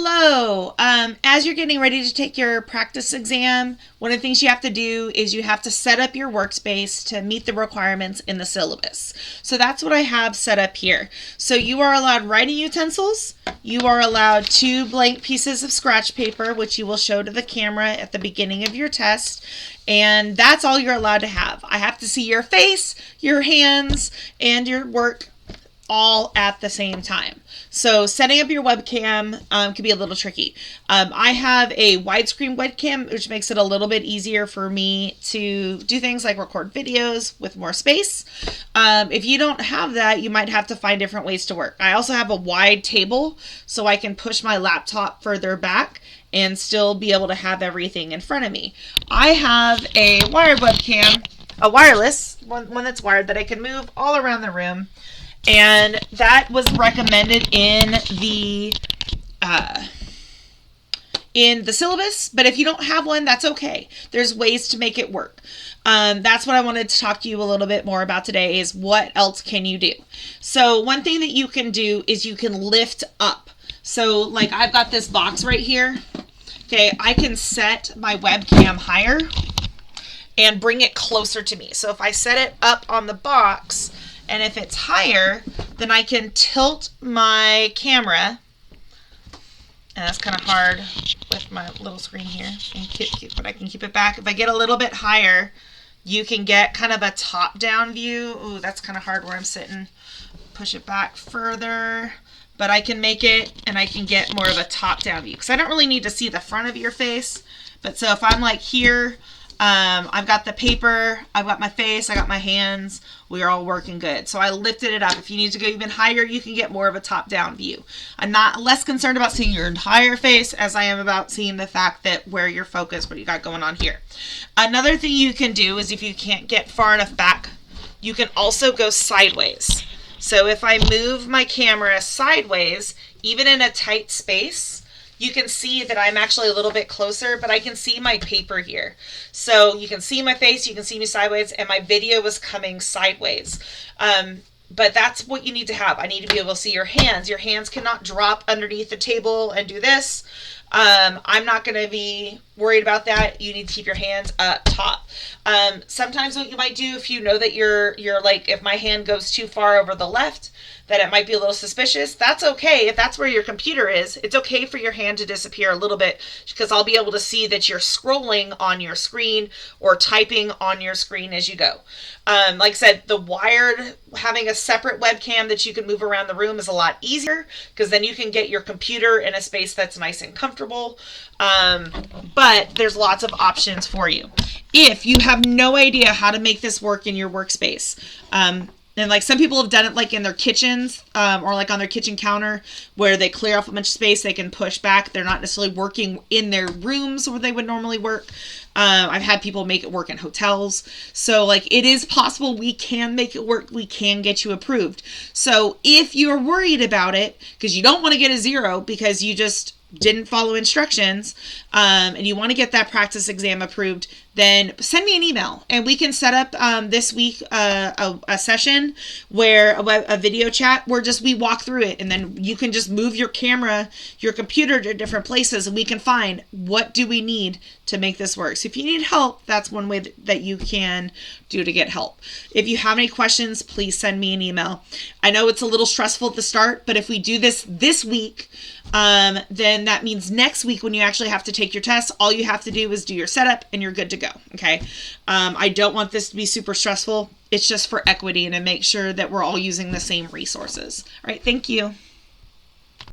Hello. As you're getting ready to take your practice exam, one of the things you have to do is you have to set up your workspace to meet the requirements in the syllabus. So that's what I have set up here. So you are allowed writing utensils. You are allowed 2 blank pieces of scratch paper, which you will show to the camera at the beginning of your test. And that's all you're allowed to have. I have to see your face, your hands, and your work all at the same time. So setting up your webcam can be a little tricky. I have a widescreen webcam, which makes it a little bit easier for me to do things like record videos with more space. If you don't have that, you might have to find different ways to work. I also have a wide table, so I can push my laptop further back and still be able to have everything in front of me. I have a wired webcam, a wireless, one that's wired that I can move all around the room. And that was recommended in the syllabus, but if you don't have one, that's okay. There's ways to make it work. That's what I wanted to talk to you a little bit more about today, is what else can you do? So one thing that you can do is you can lift up. So like I've got this box right here. Okay, I can set my webcam higher and bring it closer to me. So if I set it up on the box, and if it's higher, then I can tilt my camera. And that's kind of hard with my little screen here. But I can keep it back. If I get a little bit higher, you can get kind of a top-down view. Ooh, that's kind of hard where I'm sitting. Push it back further. But I can make it, and I can get more of a top-down view. Because I don't really need to see the front of your face. But so if I'm like here, I've got the paper, I've got my face, I got my hands, we're all working good. So I lifted it up. If you need to go even higher, you can get more of a top-down view. I'm not less concerned about seeing your entire face as I am about seeing the fact that where you're focused, what you got going on here. Another thing you can do is if you can't get far enough back, you can also go sideways. So if I move my camera sideways, even in a tight space, you can see that I'm actually a little bit closer, but I can see my paper here. So you can see my face, you can see me sideways, and my video was coming sideways. But that's what you need to have. I need to be able to see your hands. Your hands cannot drop underneath the table and do this. I'm not going to be worried about that. You need to keep your hands up top. Sometimes what you might do, if you know that you're like, if my hand goes too far over the left, that it might be a little suspicious, that's okay. If that's where your computer is, it's okay for your hand to disappear a little bit, because I'll be able to see that you're scrolling on your screen or typing on your screen as you go. Like I said, the wired, having a separate webcam that you can move around the room is a lot easier, because then you can get your computer in a space that's nice and comfortable. But there's lots of options for you. If you have no idea how to make this work in your workspace, and like some people have done it like in their kitchens, or like on their kitchen counter where they clear off a bunch of space, they can push back. They're not necessarily working in their rooms where they would normally work. I've had people make it work in hotels. So like it is possible, we can make it work. We can get you approved. So if you're worried about it, because you don't want to get a 0 because you just didn't follow instructions, and you want to get that practice exam approved, then send me an email and we can set up this week a session where a video chat where we walk through it, and then you can just move your camera, your computer to different places, and we can find what do we need to make this work. So if you need help, that's one way that you can do to get help. If you have any questions, please send me an email. I know it's a little stressful at the start, but if we do this week, then that means next week when you actually have to take your test, all you have to do is do your setup and you're good to go. Okay. I don't want this to be super stressful. It's just for equity and to make sure that we're all using the same resources. All right. Thank you.